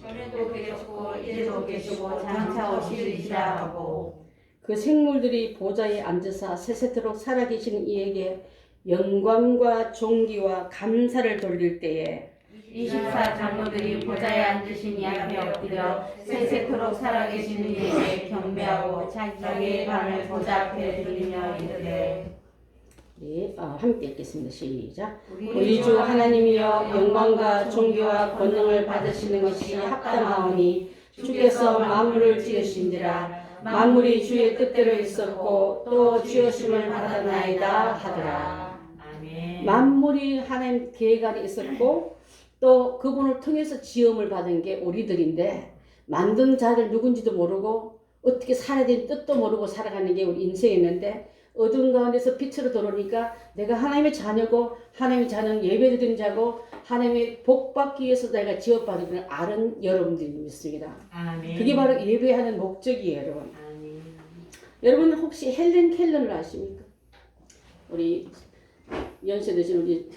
전에도 계셨고 이제도 계시고 장차 오시리시라 하고 그 생물들이 보좌에 앉으사 세세토록 살아계신 이에게 영광과 존귀와 감사를 돌릴 때에 24 장로들이 보좌에 앉으신 이 앞에 엎드려 세세토록 살아계신 이에게 경배하고 자기의 반을 보좌 앞에 드리며 이르되 네, 함께 읽겠습니다. 시작. 우리 주 하나님이여 영광과 존귀와 권능을 받으시는 것이 합당하오니 주께서 만물을 지으신지라 만물이 주의 뜻대로 있었고 또 지으심을 받았나이다 하더라. 아멘. 만물이 하나님 계획안에 있었고 또 그분을 통해서 지음을 받은 게 우리들인데 만든 자를 누군지도 모르고 어떻게 살아야 되는 뜻도 모르고 살아가는 게 우리 인생이었는데 어두운 가운데서 빛으로 들어오니까 내가 하나님의 자녀고 하나님의 자녀는 예배드리는 자고 하나님의 복받기 위해서 내가 지어받은 걸 아는 여러분들이 믿습니다. 아멘. 그게 바로 예배하는 목적이에요, 여러분. 아멘. 여러분 혹시 헬렌 켈러를 아십니까? 우리 연세 드신 우리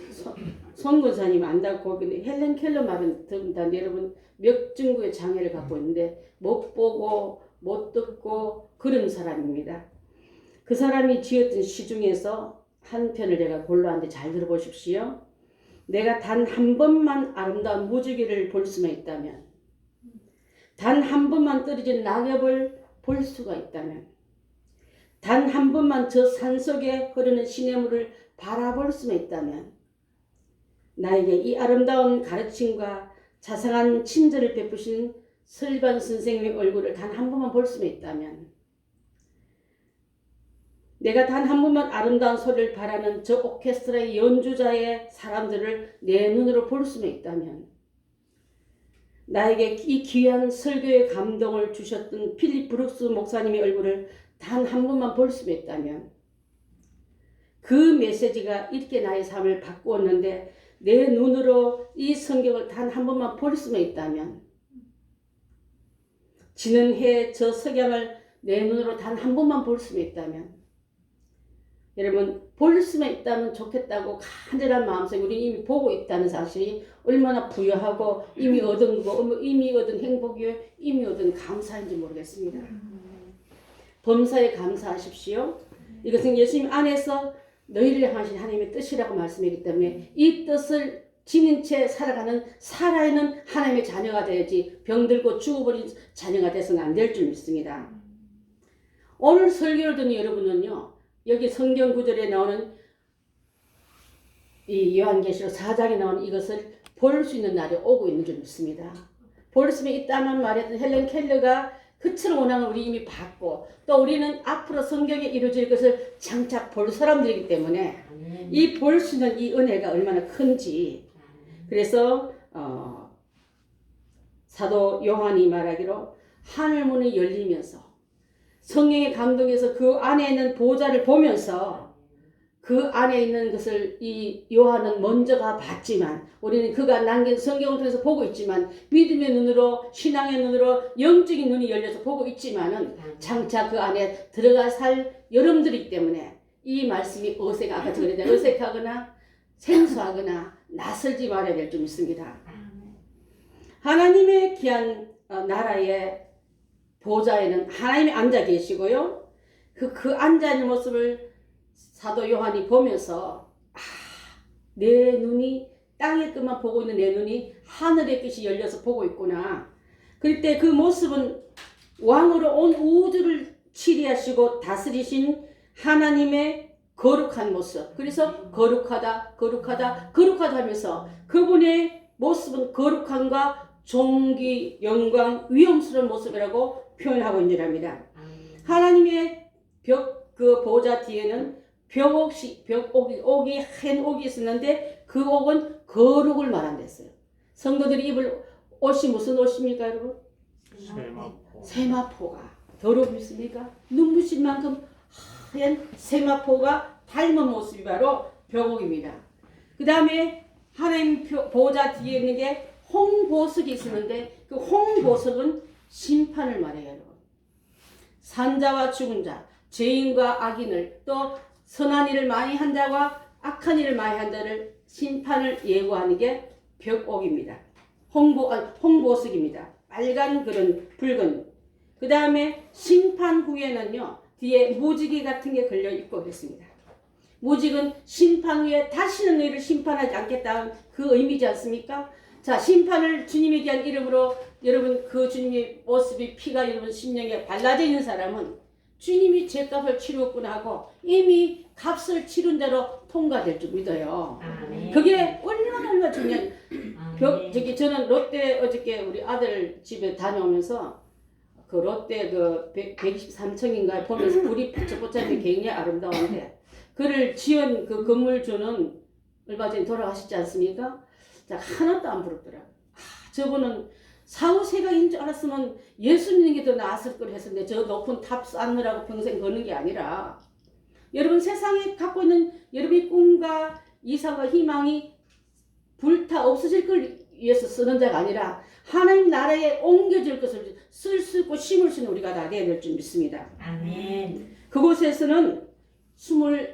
손권사님 안다고 근데 헬렌 켈러 말은 듣는다. 여러분 맥증구의 장애를 갖고 있는데 못 보고 못 듣고 그런 사람입니다. 그 사람이 지었던 시 중에서 한 편을 제가 골라왔는데 잘 들어보십시오. 내가 단 한 번만 아름다운 무지개를 볼 수만 있다면, 단 한 번만 떨어진 낙엽을 볼 수가 있다면, 단 한 번만 저 산속에 흐르는 시냇물을 바라볼 수만 있다면, 나에게 이 아름다운 가르침과 자상한 친절을 베푸신 설반 선생님의 얼굴을 단 한 번만 볼 수만 있다면, 내가 단 한 번만 아름다운 소리를 바라는 저 오케스트라의 연주자의 사람들을 내 눈으로 볼 수만 있다면, 나에게 이 귀한 설교의 감동을 주셨던 필립 브룩스 목사님의 얼굴을 단 한 번만 볼 수만 있다면, 그 메시지가 이렇게 나의 삶을 바꾸었는데 내 눈으로 이 성경을 단 한 번만 볼 수만 있다면, 지는 해 저 석양을 내 눈으로 단 한 번만 볼 수만 있다면, 여러분 볼 수만 있다면 좋겠다고 간절한 마음속에 우리 이미 보고 있다는 사실이 얼마나 부유하고 이미 얻은 거고 이미 얻은 행복이요 이미 얻은 감사인지 모르겠습니다. 범사에 감사하십시오. 이것은 예수님 안에서 너희를 향하신 하나님의 뜻이라고 말씀했기 때문에 이 뜻을 지닌 채 살아가는 살아있는 하나님의 자녀가 되어야지 병들고 죽어버린 자녀가 돼서는 안 될 줄 믿습니다. 오늘 설교를 듣는 여러분은요, 여기 성경 구절에 나오는 이 요한계시록 4장에 나오는 이것을 볼 수 있는 날이 오고 있는 줄 믿습니다. 볼 수만 있다는 말했던 헬렌 켈러가 그처럼 원하는 우리 이미 봤고 또 우리는 앞으로 성경에 이루어질 것을 장착 볼 사람들이기 때문에 이 볼 수 있는 이 은혜가 얼마나 큰지, 그래서 사도 요한이 말하기로 하늘문이 열리면서 성령의 감동에서 그 안에 있는 보좌를 보면서 그 안에 있는 것을 이 요한은 먼저가 봤지만 우리는 그가 남긴 성경을 통해서 보고 있지만 믿음의 눈으로 신앙의 눈으로 영적인 눈이 열려서 보고 있지만은 장차 그 안에 들어가 살 여러분들이기 때문에 이 말씀이 어색하거나 생소하거나 낯설지 말아야 될 줄 믿습니다. 하나님의 귀한 나라의 보좌에는 하나님이 앉아 계시고요. 그 앉아 있는 모습을 사도 요한이 보면서 내 눈이 땅의 끝만 보고 있는 내 눈이 하늘의 끝이 열려서 보고 있구나. 그럴 때 그 모습은 왕으로 온 우주를 치리하시고 다스리신 하나님의 거룩한 모습. 그래서 거룩하다 하면서 그분의 모습은 거룩함과 존귀, 영광, 위엄스러운 모습이라고 표현하고 있는 줄합니다. 하나님의 그 보좌 뒤에는 옥이 한 옥이 있었는데 그 옥은 거룩을 말한댔어요. 성도들이 입을 옷이 무슨 옷입니까, 여러분? 세마포가 더러움 있습니까? 눈부신 만큼 하얀 세마포가 닮은 모습이 바로 벽옥입니다. 그 다음에 하나님 보좌 뒤에 있는 게 홍보석이 있었는데 그 홍보석은 심판을 말해요, 여러분. 산자와 죽은 자, 죄인과 악인을, 또 선한 일을 많이 한 자와 악한 일을 많이 한 자를 심판을 예고하는 게 벽옥입니다. 홍보석입니다. 빨간 그런 붉은. 그 다음에 심판 후에는요, 뒤에 무지개 같은 게 걸려 있고 그랬습니다. 무직은 심판 후에 다시는 너희를 심판하지 않겠다는 그 의미지 않습니까? 자, 심판을 주님에 대한 이름으로 여러분 그 주님의 모습이 피가 여러분 심령에 발라져 있는 사람은 주님이 죄값을 치렀구나 하고 이미 값을 치른 대로 통과될 줄 믿어요. 아멘. 그게 얼마나 중요한. 아멘. 저는 롯데 어저께 우리 아들 집에 다녀오면서 그 롯데 그 123층인가 보면서 불이 포착포착이 굉장히 아름다운데 그를 지은 그 건물주는 얼마 전에 돌아가셨지 않습니까? 자, 하나도 안 부럽더라고요. 저분은 사후세가인 줄 알았으면 예수 믿는 게 더 나았을 걸 했었는데 저 높은 탑 쌓느라고 평생 거는 게 아니라 여러분 세상에 갖고 있는 여러분의 꿈과 이상과 희망이 불타 없어질 걸 위해서 쓰는 자가 아니라 하나님 나라에 옮겨질 것을 쓸 수 있고 심을 수 있는 우리가 다 되어야 될 줄 믿습니다. 아멘. 그곳에서는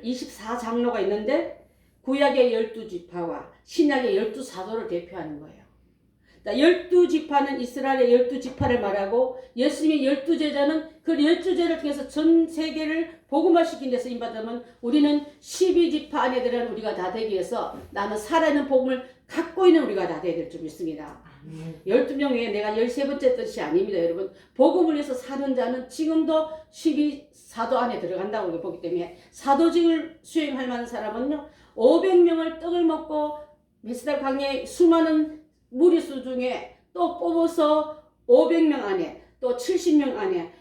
24장로가 있는데 구약의 12지파와 신약의 12사도를 대표하는 거예요. 12지파는 이스라엘의 12지파를 말하고 예수님의 12제자는 그 12제자를 통해서 전 세계를 복음화시킨 데서 인받으면 우리는 12지파 안에 들어간 우리가 다 되기 위해서 나는 살아있는 복음을 갖고 있는 우리가 다 되어야 될 줄 믿습니다. 12명 외에 내가 13번째 뜻이 아닙니다. 여러분 복음을 위해서 사는 자는 지금도 12사도 안에 들어간다고 보기 때문에 사도직을 수행할 만한 사람은요 500명을 떡을 먹고 메시다 광야에 수많은 무리수 중에 또 뽑아서 500명 안에 또 70명 안에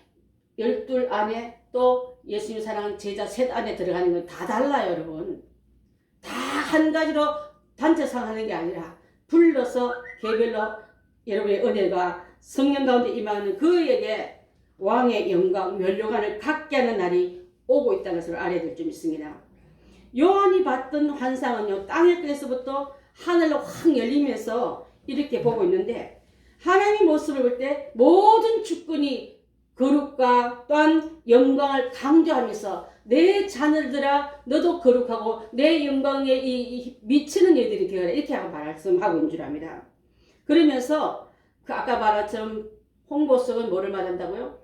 12 안에 또 예수님 사랑하는 제자 셋 안에 들어가는 건 다 달라요. 여러분 다 한 가지로 단체상 하는 게 아니라 불러서 개별로 여러분의 은혜가 성령 가운데 임하는 그에게 왕의 영광 면류관을 갖게 하는 날이 오고 있다는 것을 알아야 될 줄 믿습니다. 요한이 봤던 환상은요 땅의 끝에서부터 하늘로 확 열리면서 이렇게 보고 있는데 하나님의 모습을 볼 때 모든 주권이 거룩과 또한 영광을 강조하면서 내 자녀들아 너도 거룩하고 내 영광에 미치는 이들이 되어라 이렇게 말씀하고 있는 줄 압니다. 그러면서 그 아까 말한 것처럼 홍보석은 뭐를 말한다고요?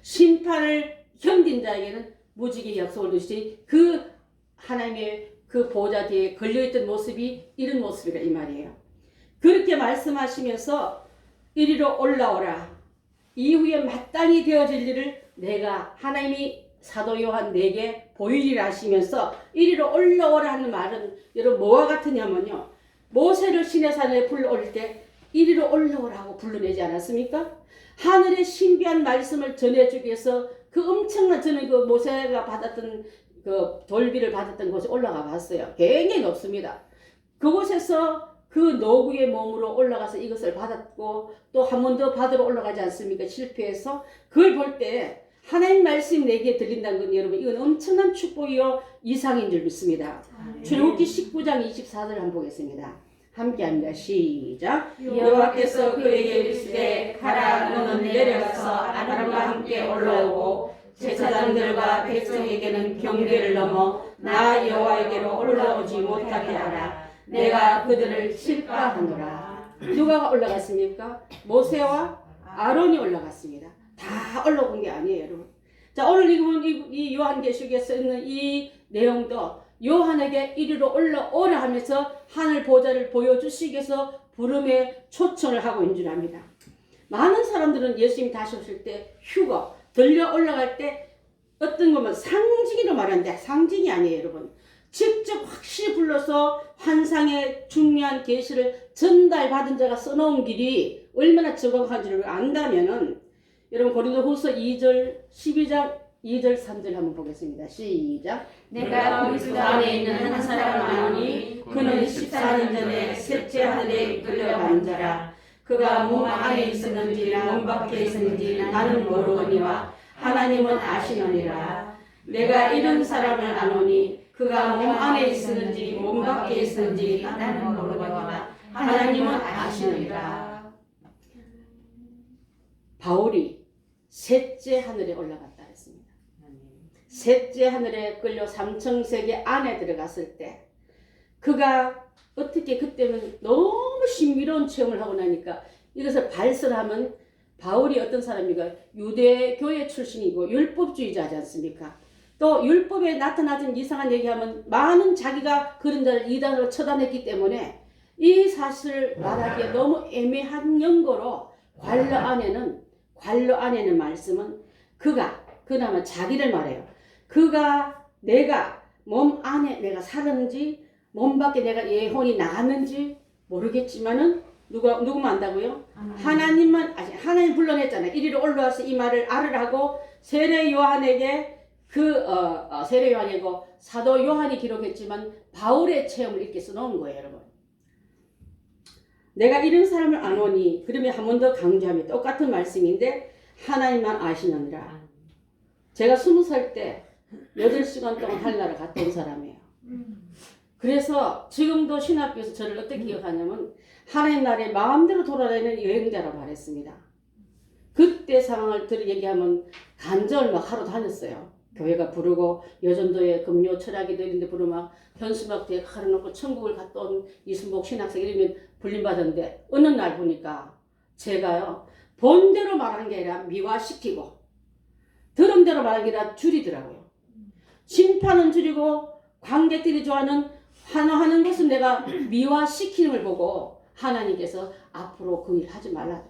심판을 견딘 자에게는 무지개 약속을 주시니 그 하나님의 그 보좌 뒤에 걸려있던 모습이 이런 모습이라 이 말이에요. 그렇게 말씀하시면서 이리로 올라오라. 이후에 마땅히 되어질 일을 내가 하나님이 사도 요한 내게 보이리라 하시면서 이리로 올라오라 하는 말은 여러분 뭐와 같으냐면요. 모세를 시내산에 불러올 때 이리로 올라오라고 불러내지 않았습니까? 하늘의 신비한 말씀을 전해주기 위해서 그 엄청난 저는 그 모세가 받았던 그 돌비를 받았던 곳에 올라가 봤어요. 굉장히 높습니다. 그곳에서 그 노구의 몸으로 올라가서 이것을 받았고 또 한 번 더 받으러 올라가지 않습니까? 실패해서 그걸 볼 때 하나님 말씀이 내게 들린다는 건 여러분 이건 엄청난 축복이요 이상인 줄 믿습니다. 출애굽기 19장 24절을 한번 보겠습니다. 함께합니다. 시작. 여호와께서 그에게 이르시되 가라 너는 내려가서 아론과 함께 올라오고 제사장들과 백성에게는 경계를 넘어 나 여호와에게로 올라오지 못하게 하라. 내가 그들을 칠까하노라. 누가 올라갔습니까? 모세와 아론이 올라갔습니다. 다 올라온 게 아니에요, 여러분. 자, 오늘 이 요한계시록에 쓰는 이 내용도 요한에게 이리로 올라오라 하면서 하늘 보좌를 보여주시기 위해서 부름에 초청을 하고 있는 줄 압니다. 많은 사람들은 예수님이 다시 오실 때 휴거, 들려 올라갈 때 어떤 것만 상징으로 말하는데 상징이 아니에요, 여러분. 직접 확실히 불러서 환상의 중요한 계시를 전달받은 자가 써놓은 길이 얼마나 정확한지를 안다면은 여러분 고린도후서 2절 12장 2절 3절 한번 보겠습니다. 시작. 내가 그리스도 안에 있는 한 사람을 아노니 그는 14년 전에 셋째 하늘에 이끌려간 자라. 그가 몸 안에 있었는지 몸 밖에 있었는지 나는 모르거니와 하나님은 아시느니라. 내가 이런 사람을 아노니 그가 몸 안에 있었는지 몸 밖에 있었는지 나는 모르거니와 하나님은 아시느니라. 바울이 셋째 하늘에 올라갔다 했습니다. 셋째 하늘에 끌려 삼청세계 안에 들어갔을 때 그가 어떻게 그때는 너무 신비로운 체험을 하고 나니까 이것을 발설하면 바울이 어떤 사람이가 유대교회 출신이고 율법주의자지 않습니까? 또 율법에 나타나는 이상한 얘기하면 많은 자기가 그런 자를 이단으로 처단했기 때문에 이 사실을 말하기에 너무 애매한 연고로 관로 안에는 말씀은 그가 그나마 자기를 말해요. 그가 내가 몸 안에 내가 살았는지 몸 밖에 내가 예혼이 나갔는지 모르겠지만은 누구만 안다고요? 하나님 불러냈잖아요. 이리로 올라와서 이 말을 알으라고 세례 요한에게 세례 요한이고 사도 요한이 기록했지만 바울의 체험을 이렇게 써놓은 거예요, 여러분. 내가 이런 사람을 아노니 그러면 한 번 더 강조하면 똑같은 말씀인데 하나님만 아시느니라. 제가 20살 때 8시간 동안 한나라 갔다 온 사람이에요. 그래서 지금도 신학교에서 저를 어떻게 기억하냐면 하나님 나라에 마음대로 돌아다니는 여행자라고 말했습니다. 그때 상황을 얘기하면 간절 막 하러 다녔어요. 교회가 부르고 여전도에 금요 철학이도 이런데 부르고 막 현수막 뒤에 가려놓고 천국을 갔다 온 이순복 신학생 이러면 불림받았는데 어느 날 보니까 제가요 본대로 말하는 게 아니라 미화시키고 들은 대로 말하는 게 아니라 줄이더라고요. 심판은 줄이고 관객들이 좋아하는 환호하는 것은 내가 미화시키는 걸 보고 하나님께서 앞으로 그 일 하지 말라.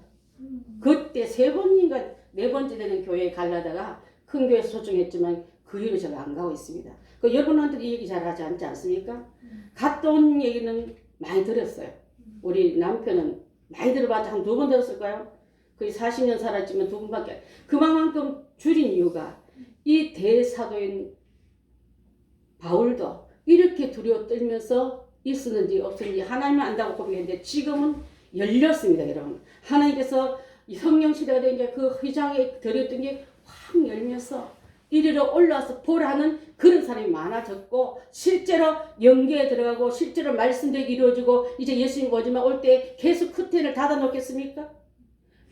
그때 3번인가 4번째 되는 교회에 가려다가 큰 교회에서 초청했지만 그 일을 제가 안 가고 있습니다. 여러분한테 이 얘기 잘 하지 않지 않습니까? 갔다 온 얘기는 많이 들었어요. 우리 남편은 많이 들어봤자 한 2번 들었을까요? 거의 40년 살았지만 2번밖에. 그만큼 줄인 이유가 이 대사도인 바울도 이렇게 두려워 떨면서 있었는지 없었는지 하나님은 안다고 고백했는데 지금은 열렸습니다, 여러분. 하나님께서 이 성령 시대가 된 게 그 휘장에 들였던 게 확 열면서 이리로 올라와서 보라는 그런 사람이 많아졌고 실제로 연계에 들어가고 실제로 말씀대로 이루어지고 이제 예수님 오지만 올 때 계속 커튼을 닫아 놓겠습니까?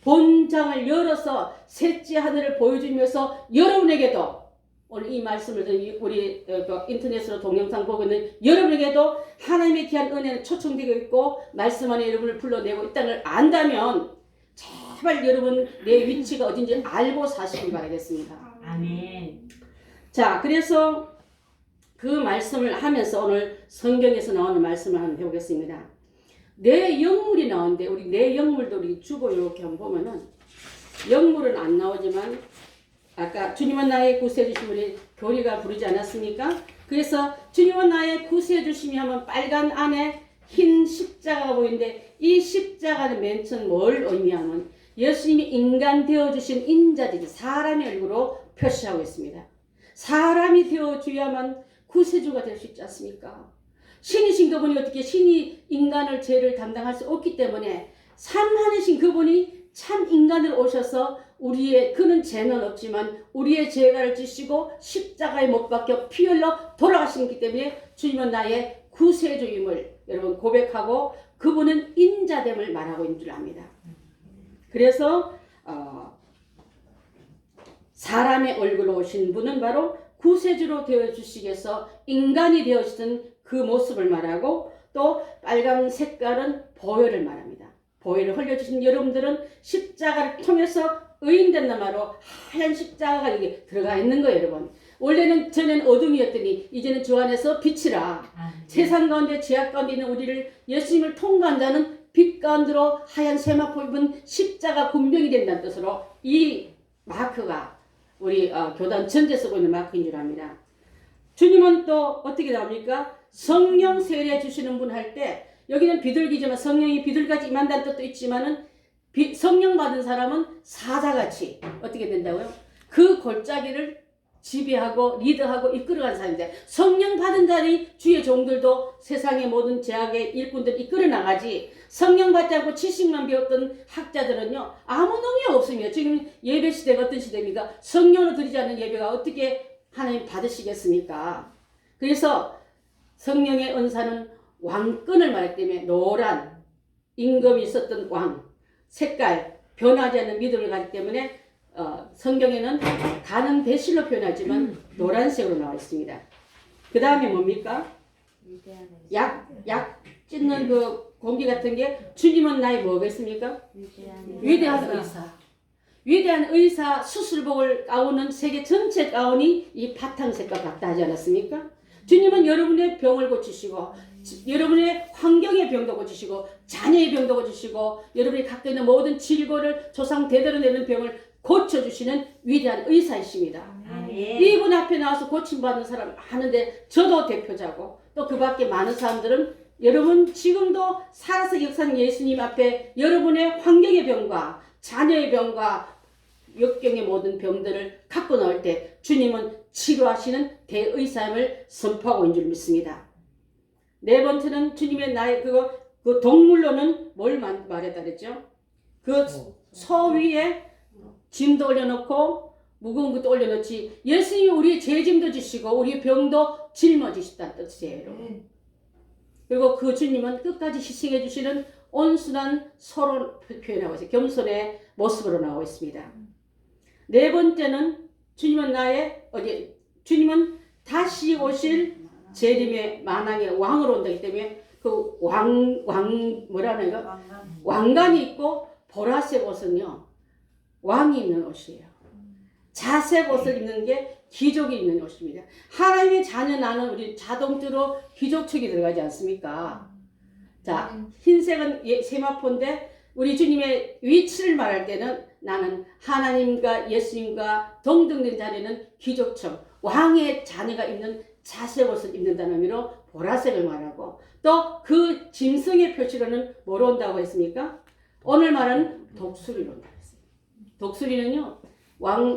본장을 열어서 셋째 하늘을 보여주면서 여러분에게도 오늘 이 말씀을 우리 인터넷으로 동영상 보고 있는 여러분에게도 하나님의 귀한 은혜는 초청되고 있고 말씀 안에 여러분을 불러내고 있다는 걸 안다면 제발 여러분 내 위치가 어딘지 알고 사시길 바라겠습니다. 아멘. 자, 그래서 그 말씀을 하면서 오늘 성경에서 나오는 말씀을 한번 해보겠습니다. 내 영물이 나오는데 우리 내 영물도 우리 주보 이렇게 한번 보면은 영물은 안 나오지만 아까 주님은 나의 구세해 주심 우리 교리가 부르지 않았습니까? 그래서 주님은 나의 구세해 주심이 하면 빨간 안에 흰 십자가가 보이는데 이 십자가는 맨 처음 뭘 의미하면 예수님이 인간 되어주신 인자들이 사람의 얼굴로 표시하고 있습니다. 사람이 되어줘야만 구세주가 될 수 있지 않습니까? 신이신 그분이 어떻게 신이 인간을 죄를 담당할 수 없기 때문에 삼하늘신 그분이 참 인간으로 오셔서 그는 죄는 없지만 우리의 죄가를 지시고 십자가에 못 박혀 피 흘러 돌아가시기 때문에 주님은 나의 구세주임을 여러분 고백하고 그분은 인자됨을 말하고 있는 줄 압니다. 그래서 사람의 얼굴로 오신 분은 바로 구세주로 되어주시겠어 인간이 되어지던 그 모습을 말하고 또 빨간 색깔은 보혈을 말합니다. 보혈을 흘려주신 여러분들은 십자가를 통해서 의인된단 말로 하얀 십자가가 여기 들어가 있는 거예요, 여러분. 원래는 전에는 어둠이었더니 이제는 주 안에서 빛이라. 세상 가운데 죄악 가운데 있는 우리를 예수님을 통과한 자는 빛 가운데로 하얀 세마포 입은 십자가 군병이 된다는 뜻으로 이 마크가 우리 교단 전체 쓰고 있는 마크인 줄 압니다. 주님은 또 어떻게 나옵니까? 성령 세례 주시는 분 할 때 여기는 비둘기지만 성령이 비둘기같이 임한다는 뜻도 있지만은 성령 받은 사람은 사자같이 어떻게 된다고요? 그 골짜기를 지배하고 리더하고 이끌어간 사람인데 성령 받은 자리 주의 종들도 세상의 모든 제약의 일꾼들 이끌어 나가지 성령 받지 않고 지식만 배웠던 학자들은요 아무 능력이 없습니다. 지금 예배 시대가 어떤 시대입니까? 성령으로 드리지 않는 예배가 어떻게 하나님 받으시겠습니까? 그래서 성령의 은사는 왕권을 말했기 때문에 노란 임금이 있었던 왕 색깔 변하지 않는 믿음을 가지기 때문에 성경에는 가는 배실로 표현하지만 노란색으로 나와 있습니다. 그 다음에 뭡니까? 약 찢는 그 공기 같은 게 주님은 나의 뭐겠습니까? 위대한 의사. 위대한 의사 수술복을 가운은 세계 전체 가운이 이 바탕색과 같다 하지 않았습니까? 주님은 여러분의 병을 고치시고 여러분의 환경의 병도 고치시고 자녀의 병도 고치시고 여러분이 갖고 있는 모든 질고를 조상 대대로 내는 병을 고쳐주시는 위대한 의사이십니다. 이분 앞에 나와서 고침받는 사람 많은데 저도 대표자고 또 그 밖에 많은 사람들은 여러분 지금도 살아서 역사하는 예수님 앞에 여러분의 환경의 병과 자녀의 병과 역경의 모든 병들을 갖고 나올 때 주님은 치료하시는 대의사임을 선포하고 있는 줄 믿습니다. 네 번째는 주님의 나의 그 동물로는 뭘 말했다 그랬죠? 그 소 위에 짐도 올려놓고 무거운 것도 올려놓지 예수님이 우리의 죄짐도 지시고 우리의 병도 짊어지셨다는 뜻이에요. 그리고 그 주님은 끝까지 희생해 주시는 온순한 소로 표현하고 있어요. 겸손의 모습으로 나오고 있습니다. 네 번째는 주님은 다시 오실 재림의 만왕의 왕으로 온다기 때문에 그 뭐라는 거? 왕관이 있고 보라색 옷은요 왕이 입는 옷이에요. 자색 옷을 입는 게 귀족이 입는 옷입니다. 하나님의 자녀 나는 우리 자동적으로 귀족축이 들어가지 않습니까? 자, 흰색은 세마포인데 우리 주님의 위치를 말할 때는 나는 하나님과 예수님과 동등된 자리는 귀족청, 왕의 자녀가 입는 자색 옷을 입는다는 의미로 보라색을 말하고 또 그 짐승의 표시로는 뭐로 온다고 했습니까? 오늘 말하는 독수리로 온다고 했어요. 독수리는요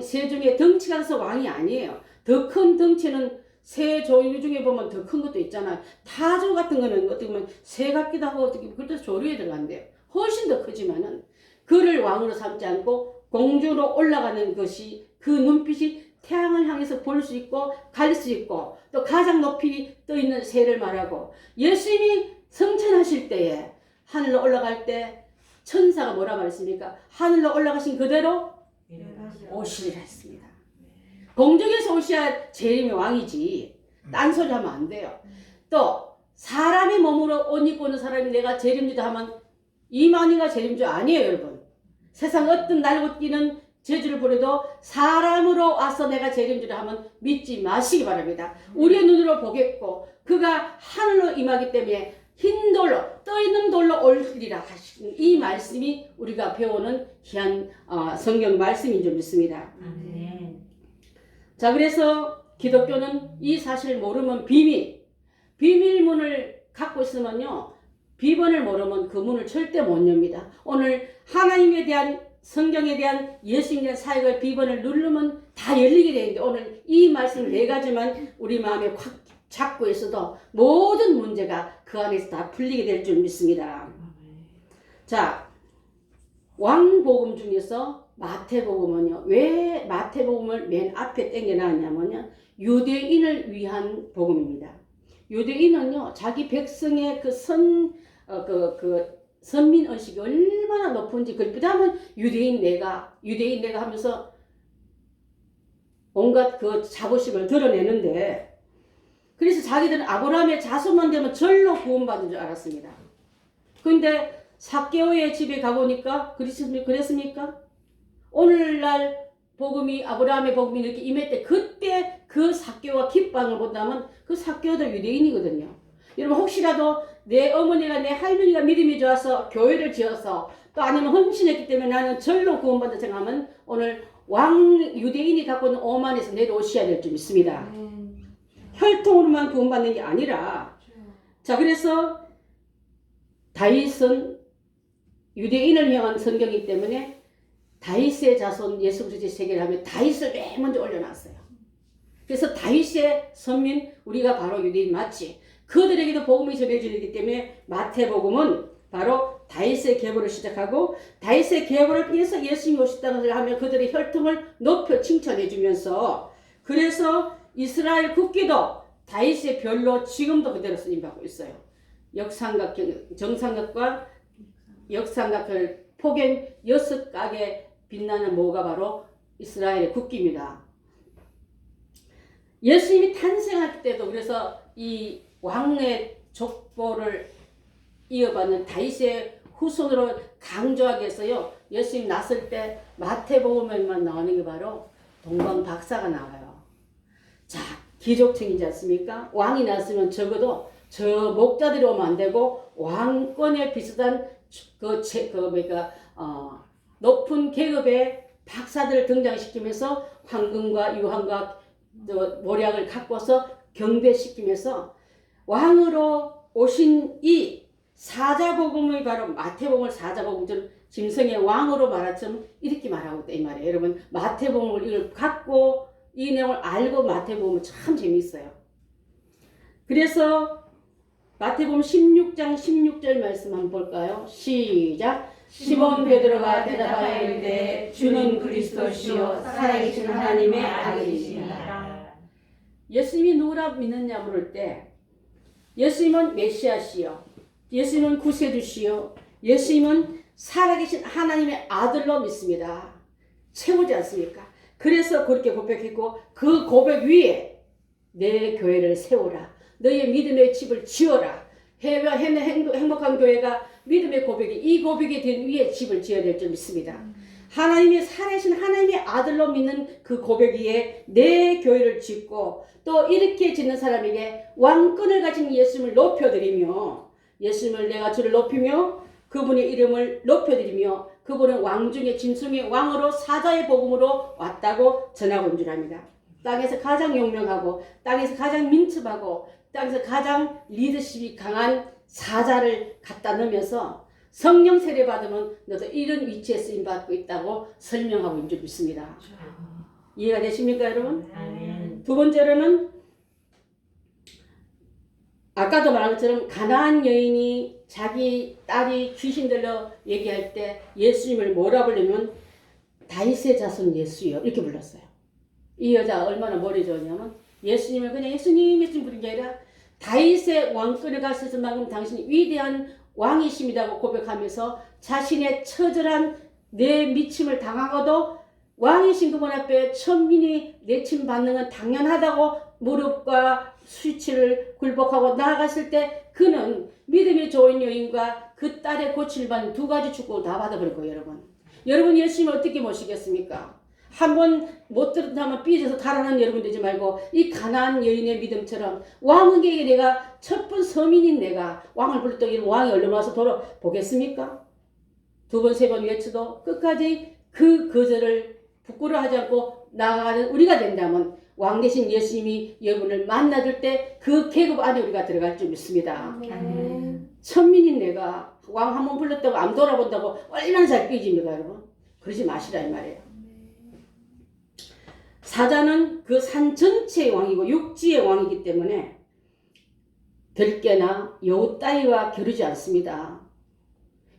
새 중에 덩치가 커서 왕이 아니에요. 더 큰 덩치는 새 조류 중에 보면 더 큰 것도 있잖아요. 타조 같은 거는 어떻게 보면 새 같기도 하고 어떻게 그것도 조류에 들어간대요. 훨씬 더 크지만은 그를 왕으로 삼지 않고 공주로 올라가는 것이 그 눈빛이 태양을 향해서 볼 수 있고 갈 수 있고 또 가장 높이 떠 있는 새를 말하고 예수님이 성천하실 때에 하늘로 올라갈 때 천사가 뭐라 말했습니까? 하늘로 올라가신 그대로 오시리라 했습니다. 공중에서 오셔야 재림의 왕이지 딴소리 하면 안 돼요. 또 사람의 몸으로 옷 입고 오는 사람이 내가 재림주다 하면 이만희가 재림주 아니에요 여러분. 세상 어떤 날고 뛰는 제주를 보려도 사람으로 와서 내가 재림주라 하면 믿지 마시기 바랍니다. 우리의 눈으로 보겠고 그가 하늘로 임하기 때문에 흰 돌로 떠있는 돌로 올리라 하시는 이 말씀이 우리가 배우는 귀한 성경 말씀인 줄 믿습니다. 자, 그래서 기독교는 이 사실을 모르면 비밀문을 갖고 있으면요 비번을 모르면 그 문을 절대 못 엽니다. 오늘 하나님에 대한 성경에 대한 예수님에 대한 사역을 비번을 누르면 다 열리게 되는데 오늘 이 말씀 네 가지만 우리 마음에 확 잡고 있어도 모든 문제가 그 안에서 다 풀리게 될 줄 믿습니다. 자, 왕복음 중에서 마태복음은요. 왜 마태복음을 맨 앞에 땡겨놨냐면요. 유대인을 위한 복음입니다. 유대인은요. 자기 백성의 선민 의식이 얼마나 높은지 그 다음은 유대인 내가 하면서 온갖 그 자부심을 드러내는데 그래서 자기들은 아브라함의 자손만 되면 절로 구원받은 줄 알았습니다. 근데 삭개오의 집에 가보니까 그랬습니까? 오늘날 복음이 아브라함의 복음이 이렇게 임했대 그때 그 삭개오가 기뻐하는 걸 본다면 그 삭개오도 유대인이거든요. 여러분 혹시라도 내 어머니가 내 할머니가 믿음이 좋아서 교회를 지어서 또 아니면 헌신했기 때문에 나는 절로 구원받았다 생각하면 오늘 유대인이 갖고 있는 오만에서 내려오셔야 될 줄 믿습니다. 혈통으로만 구원받는 게 아니라 자 그래서 다윗은 유대인을 향한 성경이기 때문에 다윗의 자손 예수 그리스도의 세계를 하면 다윗을 맨 먼저 올려놨어요. 그래서 다윗의 선민 우리가 바로 유대인 맞지? 그들에게도 복음이 전해지기 때문에 마태복음은 바로 다윗의 계보를 시작하고 다윗의 계보를 위해서 예수님이 오셨다는 것을 하며 그들의 혈통을 높여 칭찬해 주면서 그래서 이스라엘 국기도 다윗의 별로 지금도 그대로 쓰임받고 있어요. 정삼각과 역삼각을 폭행 6각에 빛나는 모가 바로 이스라엘의 국기입니다. 예수님이 탄생할 때도 그래서 이 왕의 족보를 이어받는 다윗의 후손으로 강조하기 위해서요. 예수님 났을 때 마태복음에만 나오는 게 바로 동방박사가 나와요. 자, 귀족층이지 않습니까? 왕이 났으면 적어도 저 목자들이 오면 안 되고 왕권에 비슷한 높은 계급의 박사들을 등장시키면서 황금과 유황과 모략을 갖고서 경배시키면서 왕으로 오신 이 사자복음이 바로 마태복음을 사자복음처럼 짐승의 왕으로 말하처럼 이렇게 말하고 있다 이 말이에요. 여러분 마태복음을 이걸 갖고 이 내용을 알고 마태복음은 참 재미있어요. 그래서 마태복음 16장 16절 말씀 한번 볼까요? 시작. 시몬 베드로가 대답하여 이르되 주는 그리스도시요 살아계신 하나님의 아들이시니라. 예수님이 누구라 믿느냐 물을 때 예수님은 메시아시요, 예수님은 구세주시요, 예수님은 살아계신 하나님의 아들로 믿습니다. 최고지 않습니까? 그래서 그렇게 고백했고 그 고백 위에 내 교회를 세우라. 너의 믿음의 집을 지어라. 행복한 교회가 믿음의 고백이 이 고백이 된 위에 집을 지어야 될 줄 믿습니다. 하나님의 살아계신 하나님의 아들로 믿는 그 고백 위에 내 교회를 짓고 또 이렇게 짓는 사람에게 왕권을 가진 예수님을 높여드리며 예수님을 내가 주를 높이며 그분의 이름을 높여드리며 그분은 왕 중에 짐승의 왕으로 사자의 복음으로 왔다고 전하고 온 줄 압니다. 땅에서 가장 용맹하고 땅에서 가장 민첩하고 땅에서 가장 리더십이 강한 사자를 갖다 넣으면서 성령 세례 받으면 너도 이런 위치에 쓰임 받고 있다고 설명하고 있는 줄 믿습니다. 이해가 되십니까 여러분? 두 번째로는 아까도 말한 것처럼 가나안 여인이 자기 딸이 귀신 들려 얘기할 때 예수님을 뭐라 부르면 다윗의 자손 예수요 이렇게 불렀어요. 이 여자 얼마나 머리 좋으냐면 예수님을 그냥 예수님 부른 게 아니라 다윗의 왕권을 가셨을 만큼 당신이 위대한 왕이십니다고 고백하면서 자신의 처절한 내 미침을 당하고도 왕이신 그분 앞에 천민이 내침 받는 건 당연하다고 무릎과 수치를 굴복하고 나아갔을 때 그는 믿음이 좋은 여인과 그 딸의 고침을 받는 두 가지 축복을 다 받아버릴 거예요. 여러분 예수님을 어떻게 모시겠습니까? 한번 못 들었다면 삐져서 달아나는 여러분 되지 말고 이 가나안 여인의 믿음처럼 왕에게 내가 첫번 서민인 내가 왕을 불렀더니 왕이 얼른 와서 돌아보겠습니까? 두 번 세 번 외쳐도 끝까지 그 거절을 부끄러워하지 않고 나아가는 우리가 된다면 왕 대신 예수님이 여러분을 만나줄 때 그 계급 안에 우리가 들어갈 줄 믿습니다. 천민인 내가 왕 한 번 불렀다고 안 돌아본다고 얼마나 잘 삐집니까 여러분? 그러지 마시라 이 말이에요. 사자는 그 산 전체의 왕이고 육지의 왕이기 때문에 들깨나 여우 따위와 겨루지 않습니다.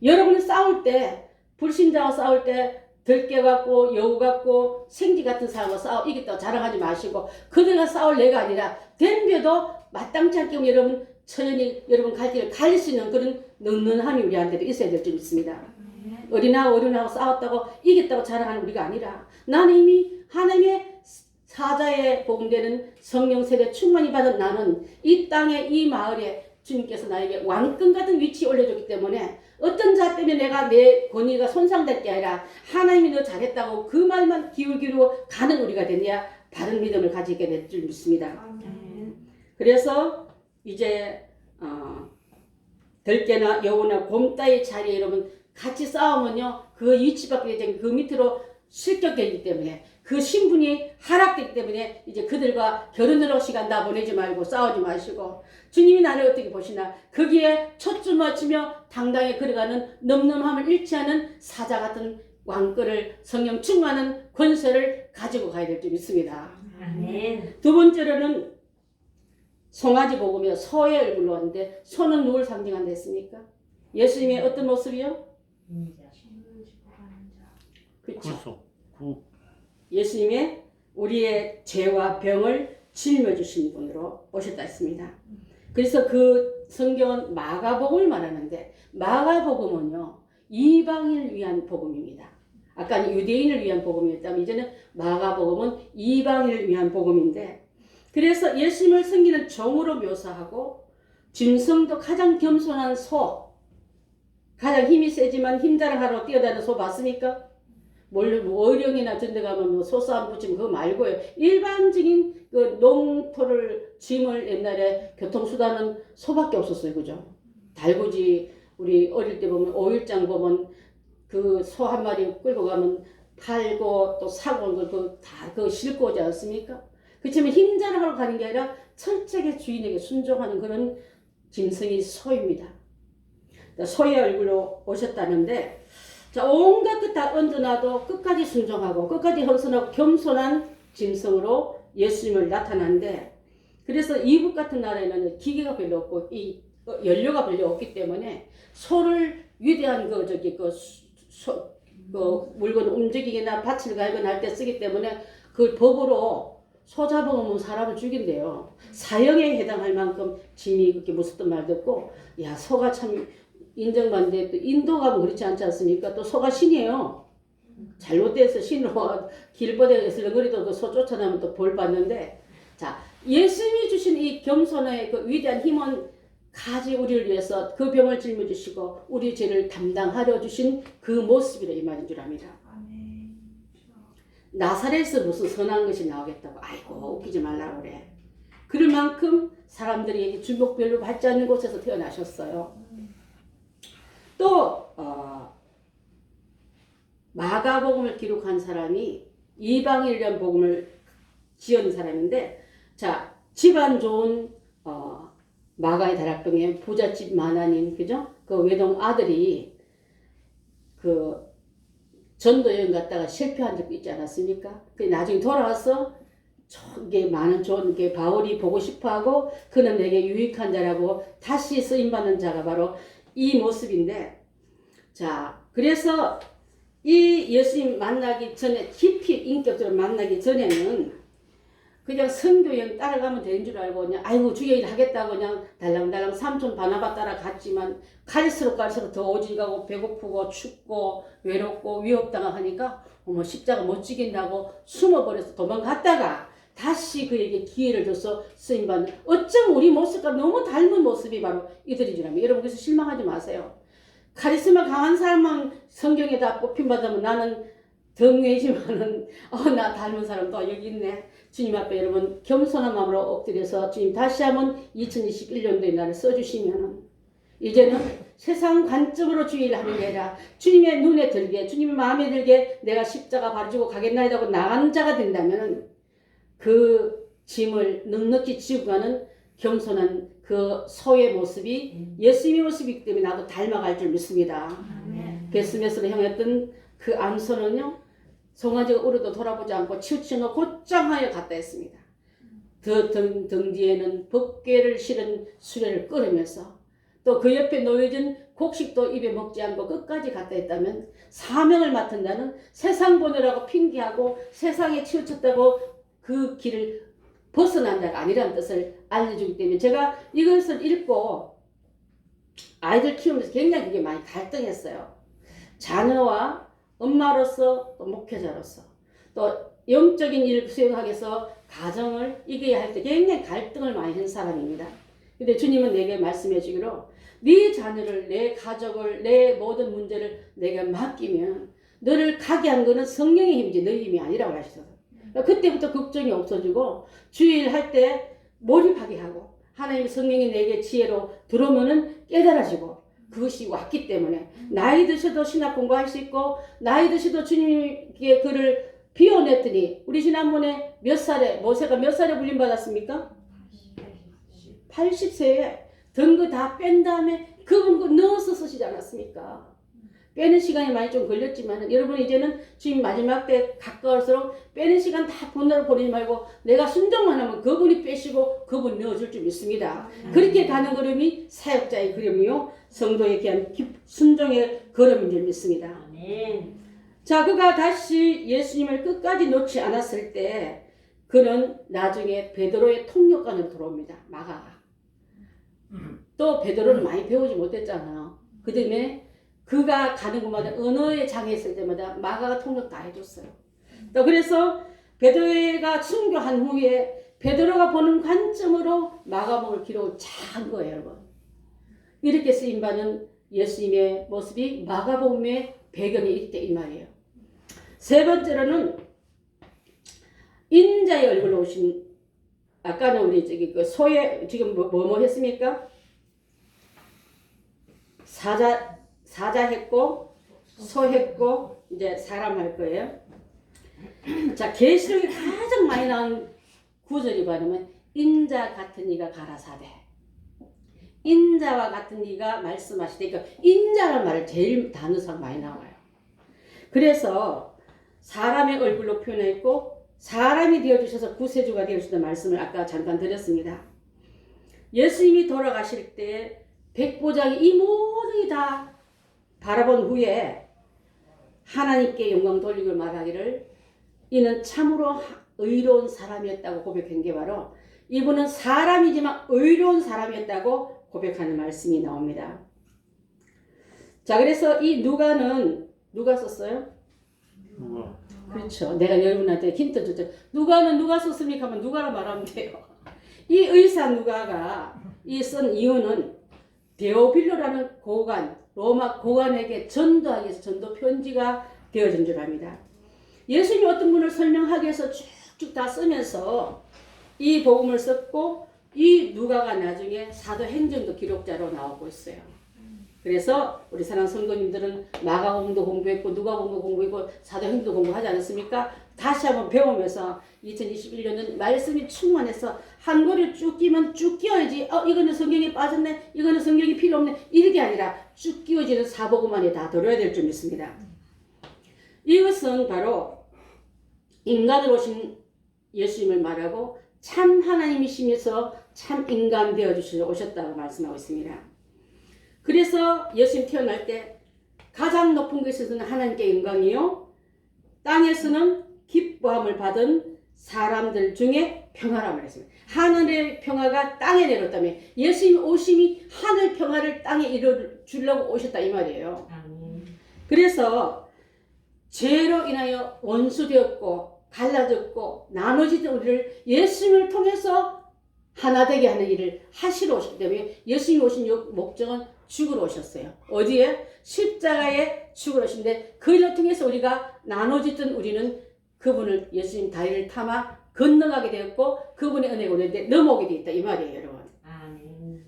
여러분은 싸울 때 불신자와 싸울 때 들깨 같고 여우 같고 생쥐 같은 사람과 이겼다고 자랑하지 마시고 그들과 싸울 내가 아니라 덤벼도 마땅치 않게 여러분 처연히 여러분 갈 길을 가릴 수 있는 그런 능능함이 우리한테도 있어야 될 줄 믿습니다. 어린아이하고 싸웠다고 이겼다고 자랑하는 우리가 아니라 나는 이미 하나님의 사자의 복음되는 성령 세례 충만히 받은 나는 이 땅에 이 마을에 주님께서 나에게 왕권 같은 위치에 올려줬기 때문에 어떤 자 때문에 내가 내 권위가 손상될 게 아니라 하나님이 너 잘했다고 그 말만 기울기로 가는 우리가 됐냐 바른 믿음을 가지게 될 줄 믿습니다. 그래서 이제 들깨나 여우나 곰따의 자리에 여러분 같이 싸우면요 그 위치밖에 되지 그 밑으로 실격되기 때문에 그 신분이 하락되기 때문에 이제 그들과 결혼을 시간 다 보내지 말고 싸우지 마시고 주님이 나를 어떻게 보시나 거기에 초점 맞추며 당당히 걸어가는 넘넘함을 잃지 않은 사자 같은 왕권을 성령 충만한 권세를 가지고 가야 될 줄 믿습니다. 두 번째로는 송아지 복음이요 소의 얼굴로 왔는데 소는 누굴 상징한다 했습니까? 예수님의 어떤 모습이요? 그렇죠. 예수님의 우리의 죄와 병을 짊어지신 분으로 오셨다 했습니다. 그래서 그 성경은 마가복음을 말하는데 마가복음은요 이방인을 위한 복음입니다. 아까는 유대인을 위한 복음이었다면 이제는 마가복음은 이방인을 위한 복음인데 그래서 예수님을 섬기는 종으로 묘사하고 짐승도 가장 겸손한 소, 가장 힘이 세지만 힘자랑하러 뛰어다니는 소 봤습니까? 어령이나 저런 데 가면 뭐 소싸움 붙이면 그거 말고요. 일반적인 그 농토를 짐을 옛날에 교통수단은 소밖에 없었어요. 그죠? 달구지 우리 어릴 때 보면 오일장 보면 그 소 한 마리 끌고 가면 팔고 또 사고 다 싣고 오지 않습니까? 그렇지만 힘자랑하러 가는 게 아니라 철저하게 주인에게 순종하는 그런 짐승이 소입니다. 소의 얼굴로 오셨다는데, 자, 온갖 것 다 얹어놔도 끝까지 순종하고 끝까지 헌선하고 겸손한 짐승으로 예수님을 나타났는데, 그래서 이북 같은 나라에는 기계가 별로 없고 이 연료가 별로 없기 때문에 소를 위대한 물건 움직이거나 밭을 갈거나 할 때 쓰기 때문에 그 법으로 소 잡아오면 사람을 죽인대요. 사형에 해당할 만큼 짐이 그렇게 무섭던 말도 없고, 야, 소가 참 인정받는데 또 인도 가면 그렇지 않지 않습니까? 또 소가 신이에요. 잘못돼서 신으로 길보대에서 러거리도 그 소 쫓아나면 또 벌 받는데, 자, 예수님이 주신 이 겸손의 그 위대한 힘은 가지 우리를 위해서 그 병을 짊어지시고 우리 죄를 담당하려 주신 그 모습이라 이 말인 줄 압니다. 나사렛에서 무슨 선한 것이 나오겠다고 아이고 웃기지 말라고 그래. 그럴 만큼 사람들이 주목 별로 받지 않는 곳에서 태어나셨어요. 또 마가복음을 기록한 사람이 이방인을 위한 복음을 지은 사람인데, 자, 집안 좋은 마가의 다락방에 부잣집 마나님, 그죠? 그 외동 아들이 그 전도 여행 갔다가 실패한 적도 있지 않았습니까? 그 나중에 돌아와서 이게 많은 좋은 게 바울이 보고 싶어하고 그는 내게 유익한 자라고 다시 쓰임받는 자가 바로 이 모습인데, 자, 그래서 이 예수님 만나기 전에 깊이 인격적으로 만나기 전에는 그냥 선교여행 따라가면 되는 줄 알고 그냥 아이고 주일 하겠다고 그냥 달랑달랑 삼촌 바나바 따라갔지만 갈수록 더 오직하고 배고프고 춥고 외롭고 위협당하니까 어머 십자가 못 지긴다고 숨어버려서 도망갔다가 다시 그에게 기회를 줘서 쓰임받는, 어쩜 우리 모습과 너무 닮은 모습이 바로 이들인 줄 압니다. 여러분 그래서 실망하지 마세요. 카리스마 강한 사람만 성경에다 뽑힘받으면 나는 덩웨이지만은 나 닮은 사람도 여기 있네. 주님 앞에 여러분 겸손한 마음으로 엎드려서 주님 다시 한번 2021년도에 나를 써주시면은 이제는 세상 관점으로 주의를 하는 게 아니라 주님의 눈에 들게 주님의 마음에 들게 내가 십자가 바르고 가겠나이다 하고 나간 자가 된다면 그 짐을 넉넉히 지고 가는 겸손한 그 소의 모습이 예수님의 모습이기 때문에 나도 닮아갈 줄 믿습니다. 베스메스로 향했던 그 암소는요, 송아지가 울어도 돌아보지 않고 치우치는 곧장하여 갔다 했습니다. 등 뒤에는 법궤를 실은 수레를 끌으면서 또 그 옆에 놓여진 곡식도 입에 먹지 않고 끝까지 갔다 했다면 사명을 맡은다는, 세상 보내라고 핑계하고 세상에 치우쳤다고 그 길을 벗어난 자가 아니라는 뜻을 알려주기 때문에 제가 이것을 읽고 아이들 키우면서 굉장히 그게 많이 갈등했어요. 자녀와 엄마로서 또 목회자로서 또 영적인 일을 수행하기 위해서 가정을 이겨야 할 때 굉장히 갈등을 많이 한 사람입니다. 근데 주님은 내게 말씀해 주기로 네 자녀를, 내 가족을, 내 모든 문제를 내가 맡기면 너를 가게 한 거는 성령의 힘이지 너희 힘이 아니라고 하셔서 그때부터 걱정이 없어지고 주일 할 때 몰입하게 하고 하나님의 성령이 내게 지혜로 들어오면은 깨달아지고 그것이 왔기 때문에 나이 드셔도 신학 공부할 수 있고 나이 드셔도 주님께 그를 비워냈더니 우리 지난번에 모세가 몇 살에 불림받았습니까? 80세에 덩그 다 뺀 다음에 그분 거 넣어서 쓰시지 않았습니까? 빼는 시간이 많이 좀 걸렸지만 여러분 이제는 주님 마지막 때 가까울수록 빼는 시간 다 본다고 버리지 말고 내가 순종만 하면 그분이 빼시고 그분 넣어줄 줄 믿습니다. 그렇게 가는 걸음이 사역자의 걸음이요 성도에 대한 순종의 걸음인 줄 믿습니다. 자, 그가 다시 예수님을 끝까지 놓지 않았을 때 그는 나중에 베드로의 통역관으로 들어옵니다. 마가가. 또 베드로는 많이 배우지 못했잖아요. 그 다음에 그가 가는 곳마다 언어에 장애했을 때마다 마가가 통역 다 해줬어요. 또 그래서 베드로가 순교한 후에 베드로가 보는 관점으로 마가복음을 기록을 잘 한 거예요, 여러분. 이렇게 쓰임받은 예수님의 모습이 마가복음의 배경이 있대 이 말이에요. 세 번째로는 인자의 얼굴로 오신, 아까는 우리 저기 그 소의 지금 뭐 했습니까? 사자 했고 소 했고 이제 사람 할 거예요. 자, 계시록에 가장 많이 나온 구절이 뭐냐면 인자 같은 이가 가라사대. 인자와 같은 이가 말씀하시되, 그러니까 인자라는 말을 제일 단어상 많이 나와요. 그래서 사람의 얼굴로 표현했고 사람이 되어주셔서 구세주가 되어주신다는 말씀을 아까 잠깐 드렸습니다. 예수님이 돌아가실 때 백보장이 이 모든 다 바라본 후에 하나님께 영광 돌리고 말하기를 이는 참으로 의로운 사람이었다고 고백한 게 바로 이분은 사람이지만 의로운 사람이었다고 고백하는 말씀이 나옵니다. 자, 그래서 이 누가는 누가 썼어요? 누가? 그렇죠. 내가 여러분한테 힌트 줬죠. 누가는 누가 썼습니까? 하면 누가라 말하면 돼요. 이 의사 누가가 이 쓴 이유는 데오빌로라는 고관, 로마 고관에게 전도하기 위해서 전도 편지가 되어진 줄 압니다. 예수님이 어떤 분을 설명하기 위해서 쭉쭉 다 쓰면서 이 복음을 썼고 이 누가가 나중에 사도행전도 기록자로 나오고 있어요. 그래서 우리 사랑하는 성도님들은 마가복음도 공부했고 누가복음도 공부했고 사도행전도 공부하지 않았습니까? 다시 한번 배우면서 2021년은 말씀이 충만해서 한 권을 쭉 끼면 쭉 끼워야지 이거는 성경에 빠졌네, 이거는 성경이 필요 없네, 이게 아니라 쭉 끼워지는 사복음 안에 다 들어야 될 줄 믿습니다. 이것은 바로 인간으로 오신 예수님을 말하고 참 하나님이시면서 참 인간 되어주시러 오셨다고 말씀하고 있습니다. 그래서 예수님 태어날 때 가장 높은 곳에서는 하나님께 영광이요 땅에서는 기뻐함을 받은 사람들 중에 평화라 말했습니다. 하늘의 평화가 땅에 내렸다며 예수님 오심이 하늘 평화를 땅에 이루어주려고 오셨다 이 말이에요. 그래서 죄로 인하여 원수되었고 갈라졌고 나눠지던 우리를 예수님을 통해서 하나 되게 하는 일을 하시러 오셨기 때문에 예수님이 오신 목적은 죽으러 오셨어요. 어디에? 십자가에 죽으러 오신데 그 일을 통해서 우리가 나눠지던 우리는 그분을 예수님 다리를 타마 건너가게 되었고 그분의 은혜가 우리한테 넘어오게 되어 있다 이 말이에요, 여러분.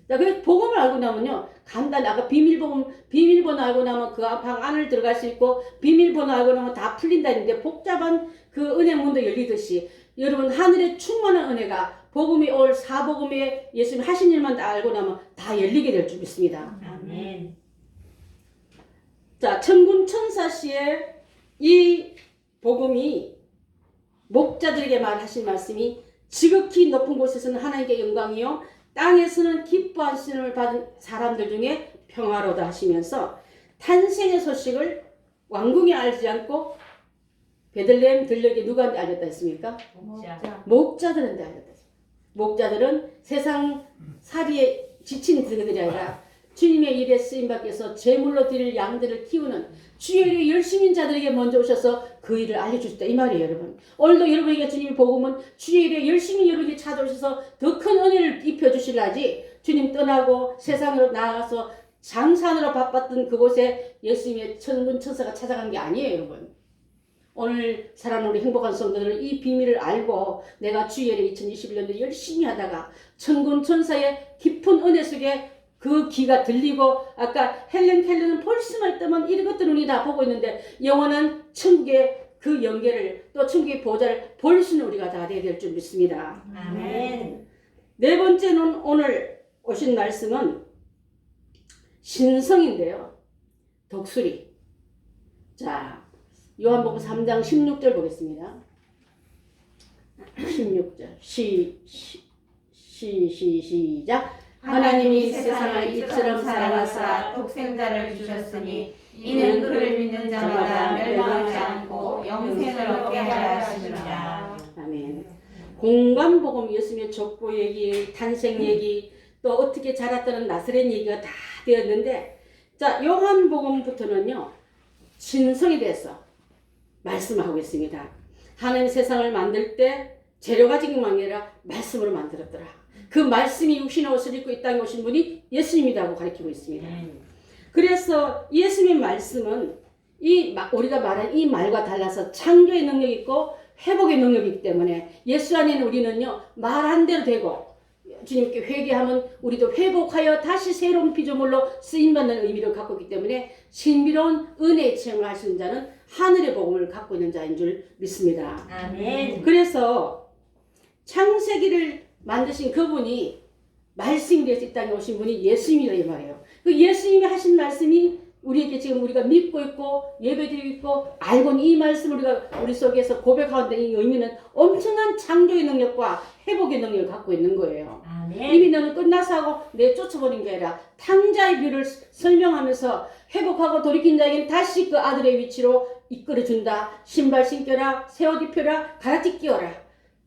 자, 그래서 복음을 알고 나면요 간단히 아까 비밀번호 알고 나면 그 방 안을 들어갈 수 있고 비밀번호 알고 나면 다 풀린다 했는데 복잡한 그 은혜 문도 열리듯이 여러분 하늘의 충만한 은혜가 복음이 올 사복음에 예수님 하신 일만 다 알고 나면 다 열리게 될 줄 믿습니다. 아멘. 자, 천군 천사 시에 이 복음이 목자들에게 말하신 말씀이 지극히 높은 곳에서는 하나님께 영광이요 땅에서는 기뻐하심을 받은 사람들 중에 평화로다 하시면서 탄생의 소식을 왕궁에 알지 않고 베들레헴 들녘에 누구한테 알렸다 했습니까? 목자들한테 알렸다 했습니다. 목자들은 세상 살이에 지친 그들이 아니라 주님의 일에 쓰임받기 위해서 제물로 드릴 양들을 키우는 주의 일에 열심인 자들에게 먼저 오셔서 그 일을 알려주셨다 이 말이에요, 여러분. 오늘도 여러분에게 주님이 복음은 주의 일에 열심히 여러분에게 찾아오셔서 더 큰 은혜를 입혀주실라지 주님 떠나고 세상으로 나아가서 장산으로 바빴던 그곳에 예수님의 천군 천사가 찾아간 게 아니에요, 여러분. 오늘 사랑하는 우리 행복한 성도들은 이 비밀을 알고 내가 주의 일에 2021년도 열심히 하다가 천군 천사의 깊은 은혜 속에 그 귀가 들리고 아까 헬렌 켈러는 볼수만 있다면 이런 것들은 우리 다 보고 있는데 영원한 천국의 그 연계를 또 천국의 보좌를 볼 수는 우리가 다 돼야 될 줄 믿습니다. 아멘. 네 번째는 오늘 오신 말씀은 신성인데요. 독수리. 자, 요한복음 3장 16절 보겠습니다. 16절 시작. 하나님이 세상을 이처럼 사랑하사 독생자를 주셨으니 이는 그를 믿는 자마다 멸망하지 않고 영생을 얻게 하려 하시느니라. 아멘. 공관복음 예수님의 족보 얘기, 탄생 얘기, 또 어떻게 자랐다는 나사렛 얘기가 다 되었는데, 자, 요한복음부터는요 신성에 대해서 말씀하고 있습니다. 하나님 세상을 만들 때 재료가 지금만 아니라 말씀으로 만들었더라. 그 말씀이 육신의 옷을 입고 이 땅에 오신 분이 예수님이라고 가르치고 있습니다. 그래서 예수님의 말씀은 우리가 말한 이 말과 달라서 창조의 능력이 있고 회복의 능력이 있기 때문에 예수 안에는 우리는요, 말한 대로 되고 주님께 회개하면 우리도 회복하여 다시 새로운 피조물로 쓰임받는 의미를 갖고 있기 때문에 신비로운 은혜의 체험을 하시는 자는 하늘의 복음을 갖고 있는 자인 줄 믿습니다. 아멘. 그래서 창세기를 만드신 그분이 말씀이 되어서 이 땅에 오신 분이 예수님이라 이 말이에요. 그 예수님이 하신 말씀이 우리에게 지금 우리가 믿고 있고 예배드리고 있고 알고는 이 말씀을 우리 속에서 고백하는데 이 의미는 엄청난 창조의 능력과 회복의 능력을 갖고 있는 거예요. 아멘. 이미 너는 끝나서 하고 내쫓아버린 게 아니라 탕자의 비유를 설명하면서 회복하고 돌이킨 자에게는 다시 그 아들의 위치로 이끌어준다. 신발 신겨라, 새 옷 입혀라, 가라티 끼워라,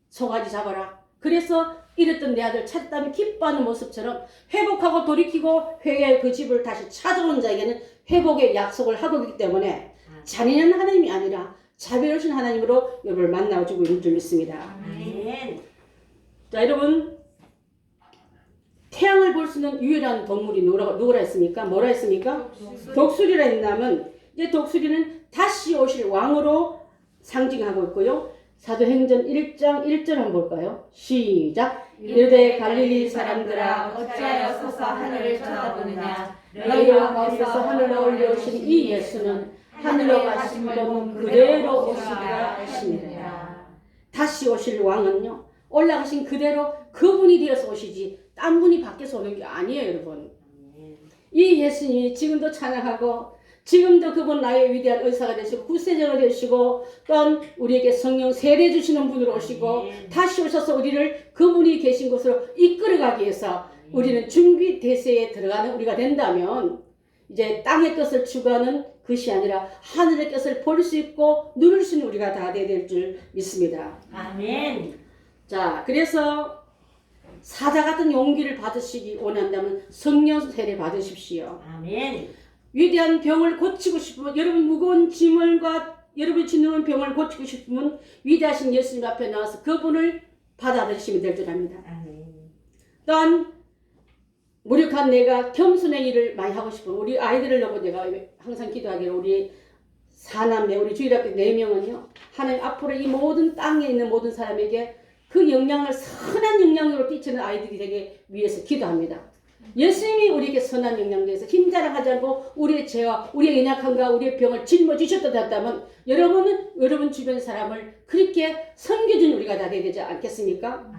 송아지 잡아라. 그래서 이랬던 내 아들 찾았다면 기뻐하는 모습처럼 회복하고 돌이키고 회개할 그 집을 다시 찾아온 자에게는 회복의 약속을 하고 있기 때문에 잔인한 하나님이 아니라 자비로우신 하나님으로 여러분을 만나주고 있는 줄 믿습니다. 아멘. 자, 여러분, 태양을 볼 수 있는 유일한 동물이 누구라 했습니까? 뭐라 했습니까? 독수리라 했다면 이제 독수리는 다시 오실 왕으로 상징하고 있고요. 사도행전 1장 1절 한번 볼까요? 시작. 이르되 갈릴리 사람들아 어찌하여 서서 하늘을 쳐다보느냐. 너희가 거기서 하늘로 올려오신 이 예수는 하늘로 가신 분 그대로 오시리라 하시니라. 다시 오실 왕은요, 올라가신 그대로 그분이 되어서 오시지 딴 분이 밖에서 오는 게 아니에요, 여러분. 이 예수님이 지금도 찬양하고 지금도 그분 나의 위대한 의사가 되시고 구세주가 되시고 또한 우리에게 성령 세례 주시는 분으로 오시고 다시 오셔서 우리를 그분이 계신 곳으로 이끌어가기 위해서 우리는 준비 대세에 들어가는 우리가 된다면 이제 땅의 것을 추구하는 것이 아니라 하늘의 것을 볼 수 있고 누릴 수 있는 우리가 다 되어야 될 줄 믿습니다. 아멘. 자, 그래서 사자 같은 용기를 받으시기 원한다면 성령 세례 받으십시오. 아멘. 위대한 병을 고치고 싶으면, 여러분 무거운 짐을과 여러분이 짓는 병을 고치고 싶으면 위대하신 예수님 앞에 나와서 그분을 받아들이시면 될 줄 압니다. 아멘. 또한 무력한 내가 겸손의 일을 많이 하고 싶으면 우리 아이들을 놓고 내가 항상 기도하기를 우리 사남매 우리 주일학교 4명은요 하나님 앞으로 이 모든 땅에 있는 모든 사람에게 그 영향을 선한 영향으로 끼치는 아이들이 되게 위해서 기도합니다. 예수님이 우리에게 선한 영향에 대해서 힘자랑하지 않고 우리의 죄와 우리의 연약함과 우리의 병을 짊어지셨다면 여러분은 여러분 주변 사람을 그렇게 섬겨준 우리가 다 되지 않겠습니까?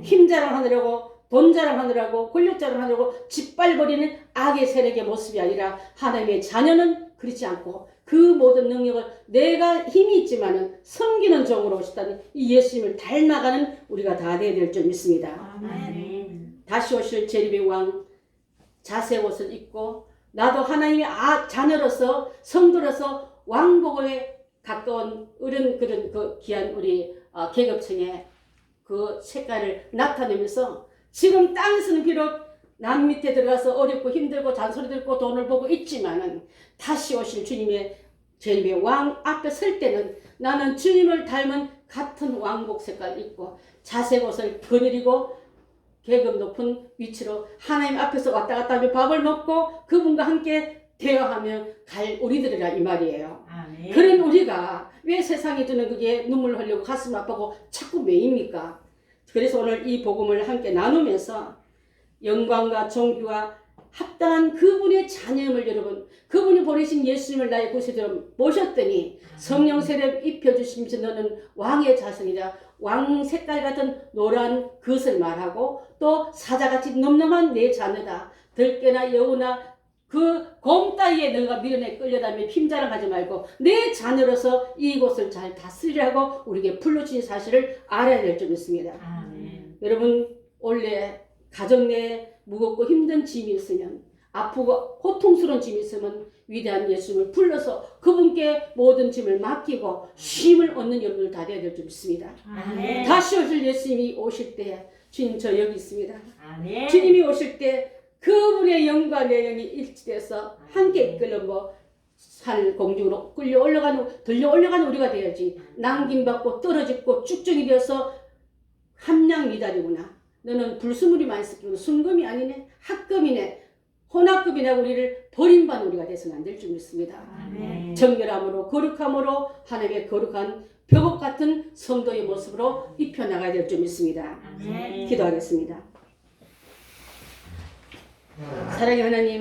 힘자랑하느라고 돈 자랑하느라고 권력 자랑하느라고 짓밟아버리는 악의 세력의 모습이 아니라 하나님의 자녀는 그렇지 않고 그 모든 능력을 내가 힘이 있지만은 섬기는 종으로 오셨다는 이 예수님을 닮아가는 우리가 다 되어야 될 줄 믿습니다. 아멘. 다시 오실 재림의 왕 자색 옷을 입고 나도 하나님의 자녀로서 성도로서 왕복에 가까운 그런 그 귀한 우리 계급층의 그 색깔을 나타내면서 지금 땅에서는 비록 남 밑에 들어가서 어렵고 힘들고 잔소리 듣고 돈을 보고 있지만은 다시 오실 주님의 재림의 왕 앞에 설 때는 나는 주님을 닮은 같은 왕복 색깔 입고 자색 옷을 거느리고 계급 높은 위치로 하나님 앞에서 왔다 갔다 하며 밥을 먹고 그분과 함께 대화하며 갈 우리들이라 이 말이에요. 아멘. 그런 우리가 왜 세상에 주는 그게 눈물 흘리고 가슴 아프고 자꾸 왜입니까? 그래서 오늘 이 복음을 함께 나누면서 영광과 존귀와 합당한 그분의 자녀임을 여러분 그분이 보내신 예수님을 나의 구세주로 모셨더니 성령 세례 입혀주시면서 너는 왕의 자손이다. 왕 색깔 같은 노란 그것을 말하고 또 사자같이 늠름한 내 자녀다. 들깨나 여우나 그 곰 따위에 너가 미련에 끌려다니며 힘자랑하지 말고 내 자녀로서 이곳을 잘 다스리라고 우리에게 불러주신 사실을 알아야 될 줄 믿습니다. 아멘. 여러분 원래 가정 내에 무겁고 힘든 짐이 있으면 아프고 고통스러운 짐이 있으면 위대한 예수님을 불러서 그분께 모든 짐을 맡기고 쉼을 얻는 여러분들 다 되어야 될 줄 믿습니다. 아멘. 다시 오실 예수님이 오실 때 주님 저 여기 있습니다. 아멘. 주님이 오실 때 그분의 영과 내 영이 일치돼서 함께 이끌려 산 공중으로 끌려 올라가는 우리가 되어야지 남김받고 떨어지고 쭉쭉이 되어서 함량 미달이구나 너는 불순물이 많이 섞이고 순금이 아니네, 학금이네, 혼합금이네, 우리를 버림받은 우리가 돼서는 안 될 줄 믿습니다. 아멘. 정결함으로 거룩함으로 하나님의 거룩한 벽옥 같은 성도의 모습으로 입혀나가야 될 줄 믿습니다. 아멘. 기도하겠습니다. 사랑의 하나님,